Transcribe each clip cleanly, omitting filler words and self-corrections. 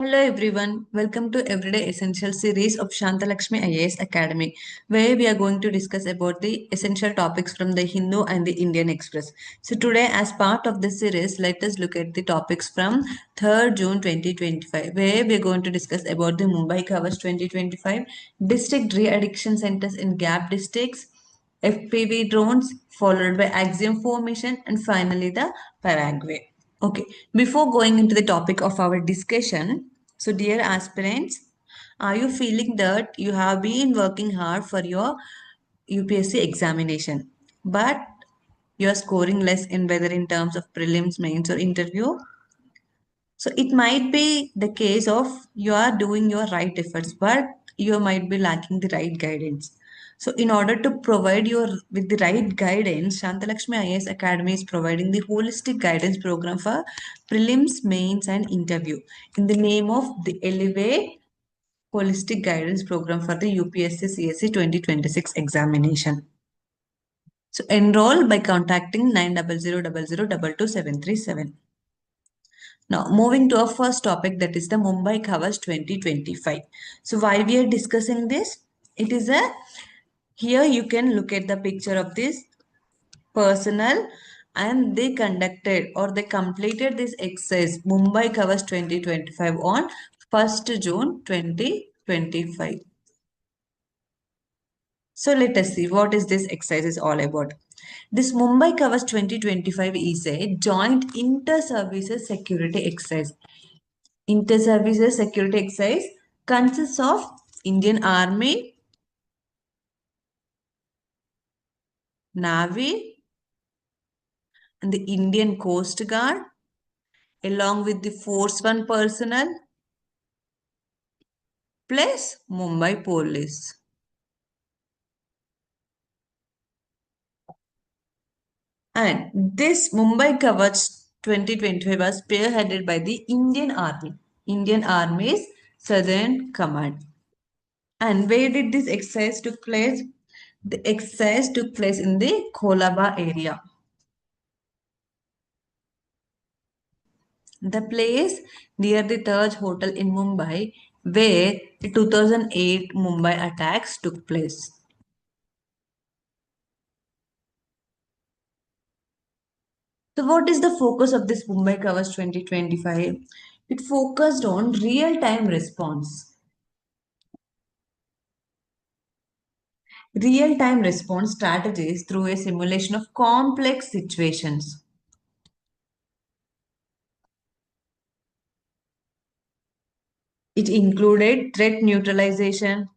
Hello everyone, welcome to Everyday Essential series of Shantha Lakshmi IAS Academy, where we are going to discuss about the essential topics from the Hindu and the Indian Express. So today, as part of this series, let us look at the topics from 3rd June 2025, where we are going to discuss about the Mumbai Covers 2025, district re-addiction centers in gap districts, FPV drones, followed by axiom formation, and finally the Paraguay. Okay, before going into the topic of our discussion, so dear aspirants, are you feeling that you have been working hard for your UPSC examination, but you are scoring less in whether in terms of prelims, mains, or interview? So it might be the case of you are doing your right efforts, but you might be lacking the right guidance. So in order to provide you with the right guidance, Shantalakshmi IAS Academy is providing the holistic guidance program for prelims, mains, and interview in the name of the Elevate Holistic Guidance Program for the UPSC CSE 2026 examination. So enroll by contacting 90000222737. Now, moving to our first topic, that is the Mumbai Covers 2025. So, why we are discussing this? It is a here you can look at the picture of this personnel, and they conducted or they completed this exercise Mumbai Covers 2025 on 1st June 2025. So let us see what is this exercise is all about. This Mumbai Covers 2025 is a joint inter-services security exercise. Inter-services security exercise consists of Indian Army, Navy, and the Indian Coast Guard, along with the Force One personnel, plus Mumbai Police. And this Mumbai Kavach 2025 was spearheaded by the Indian Army, Indian Army's Southern Command. And where did this exercise took place? The exercise took place in the Kolaba area. The place near the Taj Hotel in Mumbai, where the 2008 Mumbai attacks took place. So, what is the focus of this Mumbai Covers 2025? It focused on real-time response. Real-time response strategies through a simulation of complex situations. It included threat neutralization,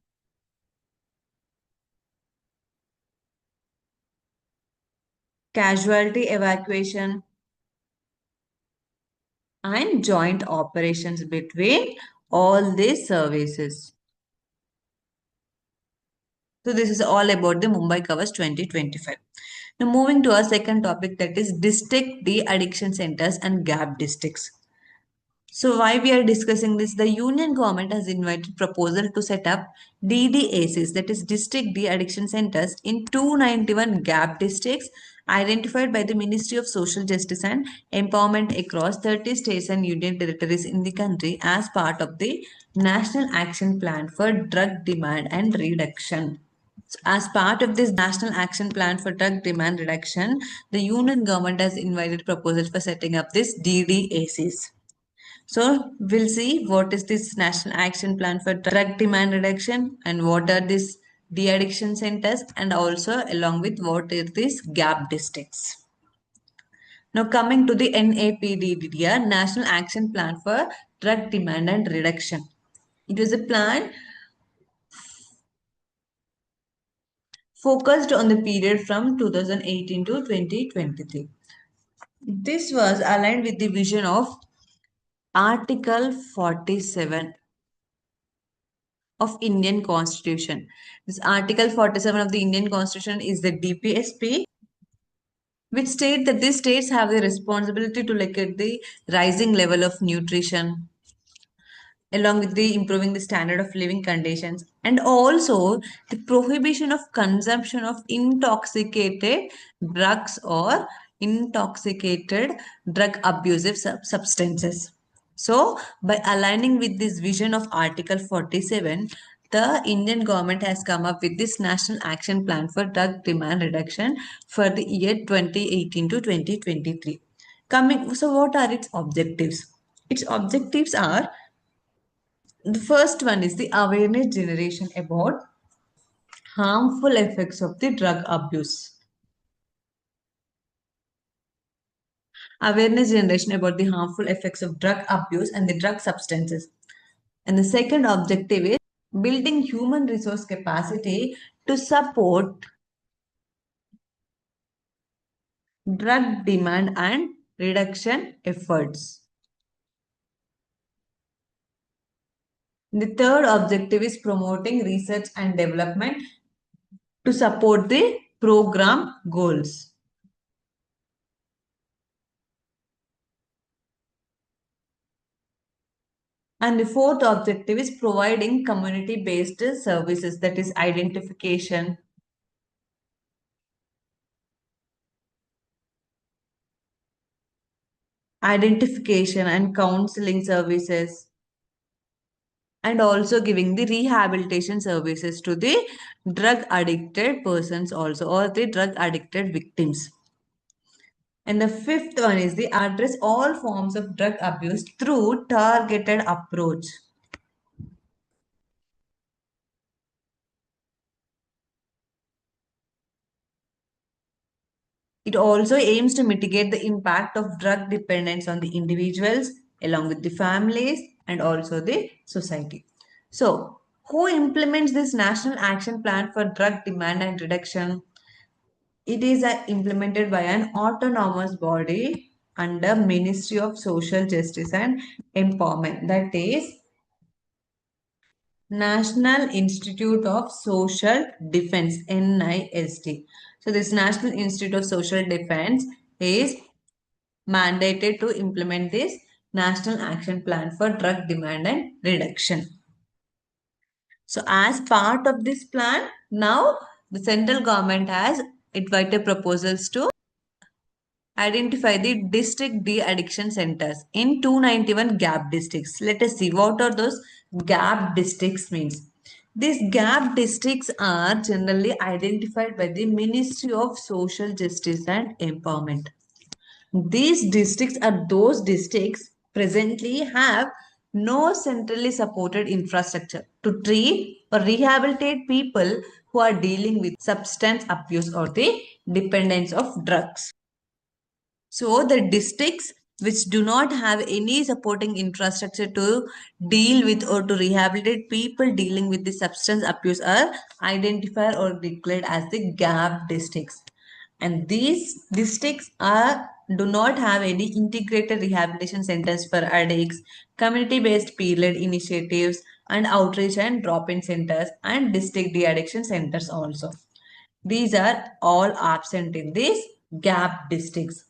casualty evacuation, and joint operations between all these services. So this is all about the Mumbai Covers 2025. Now moving to our second topic, that is district de-addiction centers and gap districts. So why we are discussing this? The union government has invited proposal to set up DDACs, that is district de-addiction centers, in 291 gap districts identified by the Ministry of Social Justice and Empowerment across 30 states and union territories in the country as part of the National Action Plan for Drug Demand and Reduction. So as part of this National Action Plan for Drug Demand Reduction, the union government has invited proposals for setting up this DDACs. So we'll see what is this National Action Plan for Drug Demand Reduction and what are these de-addiction centers, and also along with what are these gap districts. Now coming to the NAPDDR, National Action Plan for Drug Demand and Reduction. It was a plan focused on the period from 2018 to 2023. This was aligned with the vision of Article 47 of Indian Constitution. This Article 47 of the Indian Constitution is the DPSP, which state that these states have the responsibility to look at the rising level of nutrition, along with the improving the standard of living conditions, and also the prohibition of consumption of intoxicated drugs or intoxicated drug abusive substances. So, by aligning with this vision of Article 47, the Indian government has come up with this National Action Plan for Drug Demand Reduction for the year 2018 to 2023. So what are its objectives? Its objectives are, the first one is the awareness generation about harmful effects of the drug abuse. Awareness generation about the harmful effects of drug abuse and the drug substances. And the second objective is building human resource capacity to support drug demand and reduction efforts. The third objective is promoting research and development to support the program goals. And the fourth objective is providing community-based services, that is identification and counseling services, and also giving the rehabilitation services to the drug addicted persons also, or the drug addicted victims. And the fifth one is the address all forms of drug abuse through targeted approach. It also aims to mitigate the impact of drug dependence on the individuals, along with the families and also the society. So, who implements this National Action Plan for Drug Demand and Reduction? It is implemented by an autonomous body under Ministry of Social Justice and Empowerment, that is National Institute of Social Defense, NIST. So this National Institute of Social Defense is mandated to implement this National Action Plan for Drug Demand and Reduction. So as part of this plan, now the central government has invited proposals to identify the district de-addiction centers in 291 gap districts. Let us see what are those gap districts means. These gap districts are generally identified by the Ministry of Social Justice and Empowerment. These districts are those districts presently have no centrally supported infrastructure to treat or rehabilitate people who are dealing with substance abuse or the dependence of drugs. So the districts which do not have any supporting infrastructure to deal with or to rehabilitate people dealing with the substance abuse are identified or declared as the gap districts. And these districts are do not have any integrated rehabilitation centers for addicts, community-based peer-led initiatives, and outreach and drop-in centers and district de-addiction centers also. These are all absent in these gap districts.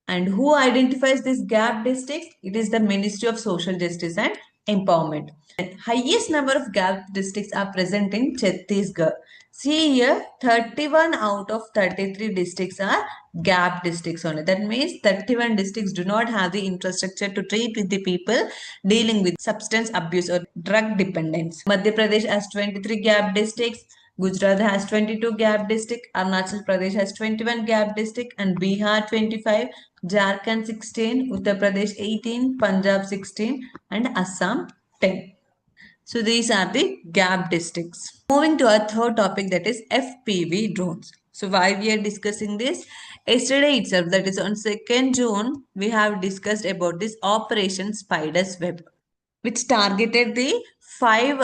And who identifies these gap districts? It is the Ministry of Social Justice and Empowerment. The highest number of gap districts are present in Chhattisgarh. See here, 31 out of 33 districts are gap districts only. That means 31 districts do not have the infrastructure to treat with the people dealing with substance abuse or drug dependence. Madhya Pradesh has 23 gap districts. Gujarat has 22 gap district, Arunachal Pradesh has 21 gap district, and Bihar 25, Jharkhand 16, Uttar Pradesh 18, Punjab 16, and Assam 10. So these are the gap districts. Moving to our third topic, that is FPV drones. So why we are discussing this? Yesterday itself, that is on 2nd June, we have discussed about this Operation Spider's Web, which targeted the five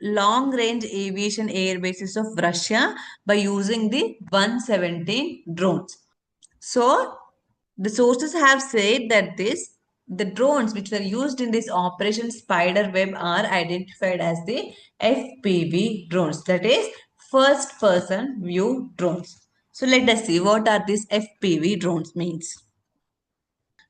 long-range aviation air bases of Russia by using the 117 drones. So the sources have said that the drones which were used in this Operation Spider Web are identified as the FPV drones, that is first person view drones. So let us see what are these FPV drones means.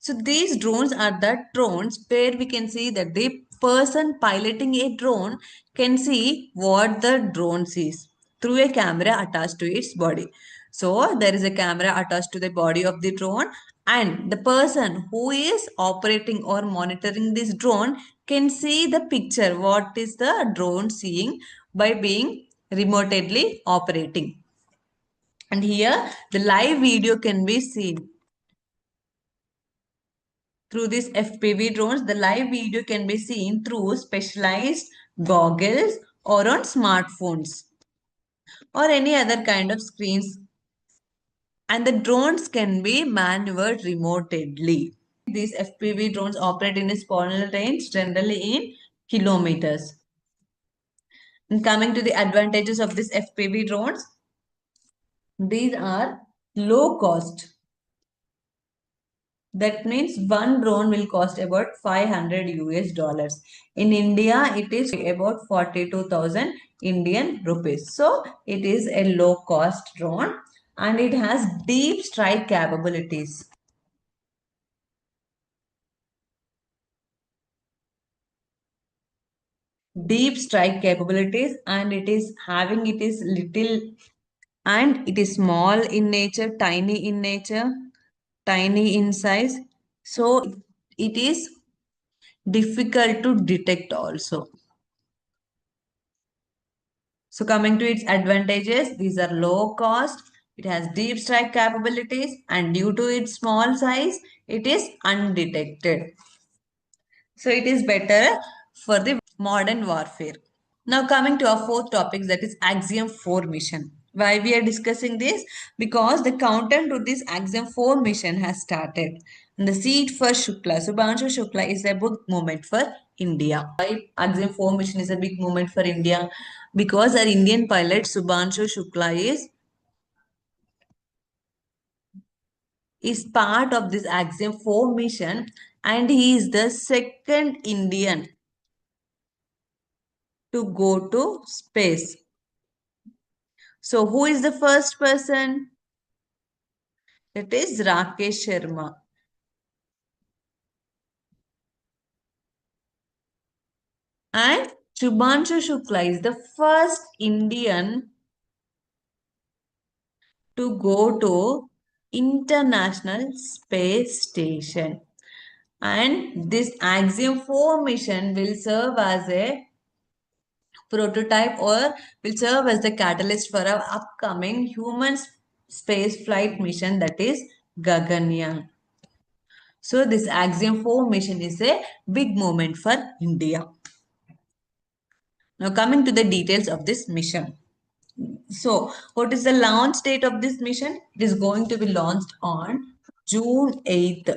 So these drones are the drones where we can see that the person piloting a drone can see what the drone sees through a camera attached to its body. So there is a camera attached to the body of the drone, And the person who is operating or monitoring this drone can see the picture what is the drone seeing by being remotely operating. And here the live video can be seen. Through these FPV drones, the live video can be seen through specialized goggles or on smartphones or any other kind of screens. And the drones can be maneuvered remotely. These FPV drones operate in a small range, generally in kilometers. And coming to the advantages of these FPV drones, these are low cost. That means one drone will cost about 500 US dollars. In India, it is about 42,000 Indian rupees. So, it is a low cost drone and it has deep strike capabilities. Deep strike capabilities, and it is having it is little and it is small in nature, tiny in nature, tiny in size. So, it is difficult to detect also. So coming to its advantages, these are low cost, it has deep strike capabilities, and due to its small size, it is undetected. So it is better for the modern warfare. Now coming to our fourth topic, that is Axiom 4 mission. Why we are discussing this? Because the countdown to this Axiom 4 mission has started. And the seat for Shukla, Subhanshu Shukla, is a big moment for India. Why Axiom 4 mission is a big moment for India? Because our Indian pilot Subhanshu Shukla is part of this Axiom 4 mission, and he is the second Indian to go to space. So who is the first person? That is Rakesh Sharma. And Shubhanshu Shukla is the first Indian to go to International Space Station. And this Axiom 4 mission will serve as a prototype or will serve as the catalyst for our upcoming human space flight mission, that is Gaganyaan. So this Axiom 4 mission is a big moment for India. Now coming to the details of this mission. So what is the launch date of this mission? It is going to be launched on June 8th.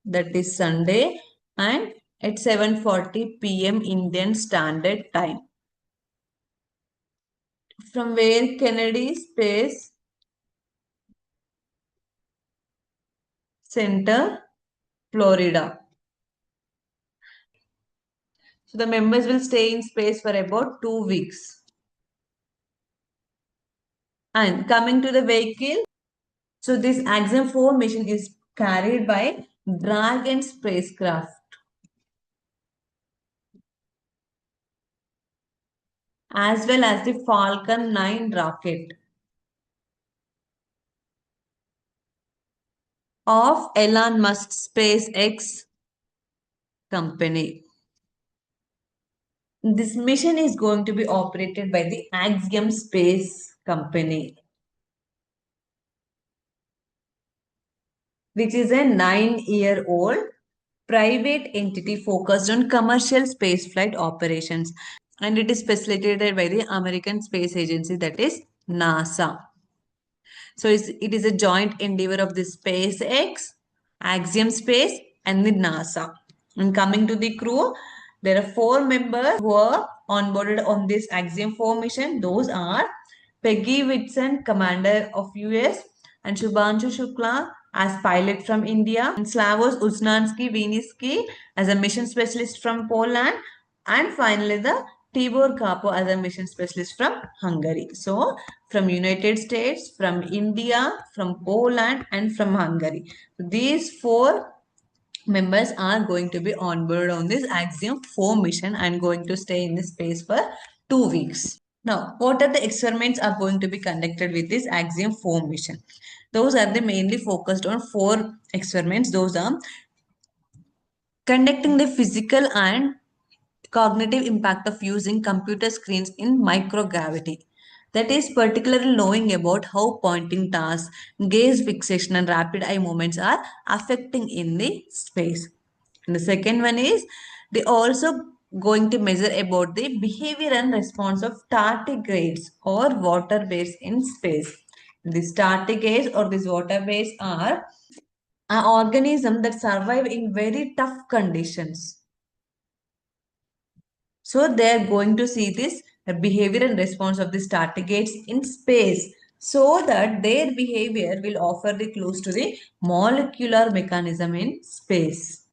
That is Sunday and at 7:40 p.m. Indian Standard Time. From where? Kennedy Space Center, Florida. So the members will stay in space for about 2 weeks. And coming to the vehicle, so this Axiom 4 mission is carried by Dragon spacecraft as well as the Falcon 9 rocket of Elon Musk's SpaceX company. This mission is going to be operated by the Axiom Space Company, which is a 9-year-old private entity focused on commercial spaceflight operations. And it is facilitated by the American Space Agency, that is NASA. So it is a joint endeavor of the SpaceX, Axiom Space, and the NASA. And coming to the crew, there are 4 members who are onboarded on this Axiom 4 mission. Those are Peggy Whitson, commander of US, and Shubhanshu Shukla as pilot from India, and Slavos Uznansky Wieniski as a mission specialist from Poland, and finally the Tibor Kapo as a mission specialist from Hungary. So from United States, from India, from Poland, and from Hungary. These 4 members are going to be on board on this Axiom 4 mission and going to stay in this space for 2 weeks. Now, what are the experiments are going to be conducted with this Axiom 4 mission? Those are the mainly focused on 4 experiments. Those are conducting the physical and cognitive impact of using computer screens in microgravity. That is particularly knowing about how pointing tasks, gaze fixation, and rapid eye movements are affecting in the space. And the second one is they also going to measure about the behavior and response of tardigrades or water base in space. These tardigrades or these water base are an organism that survive in very tough conditions. So they're going to see this behavior and response of the tardigrades in space so that their behavior will offer the clues to the molecular mechanism in space,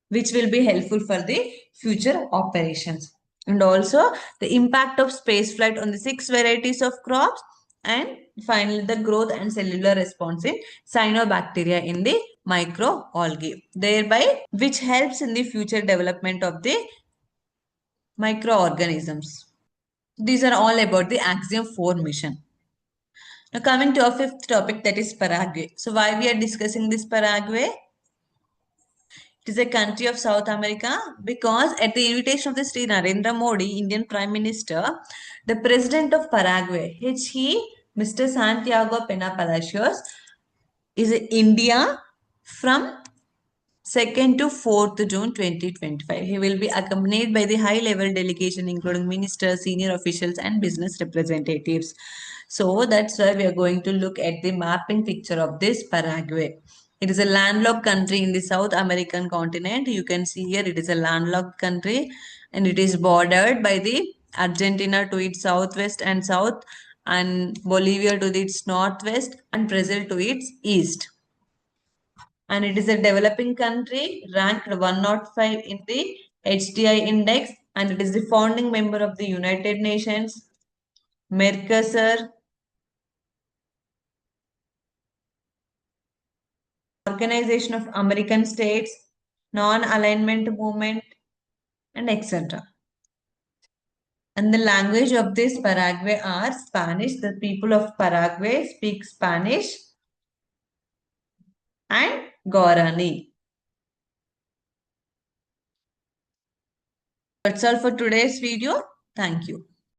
which will be helpful for the future operations. And also the impact of spaceflight on the 6 varieties of crops, and finally the growth and cellular response in cyanobacteria in the microalgae, thereby which helps in the future development of the microorganisms. These are all about the Axiom 4 mission. Now coming to our fifth topic, that is Paraguay. So why we are discussing this Paraguay? It is a country of South America because at the invitation of the Sri Narendra Modi, Indian Prime Minister, the President of Paraguay, Mr. Santiago Pena Palacios, is in India from 2nd to 4th June 2025. He will be accompanied by the high-level delegation including ministers, senior officials and business representatives. So that's why we are going to look at the mapping picture of this Paraguay. It is a landlocked country in the South American continent. You can see here it is a landlocked country and it is bordered by the Argentina to its southwest and south, and Bolivia to its northwest, and Brazil to its east. And it is a developing country ranked 105 in the HDI index, and it is the founding member of the United Nations, Mercosur, Organization of American States, Non-Alignment Movement, and etc. And the language of this Paraguay are Spanish. The people of Paraguay speak Spanish and Guarani. That's all for today's video. Thank you.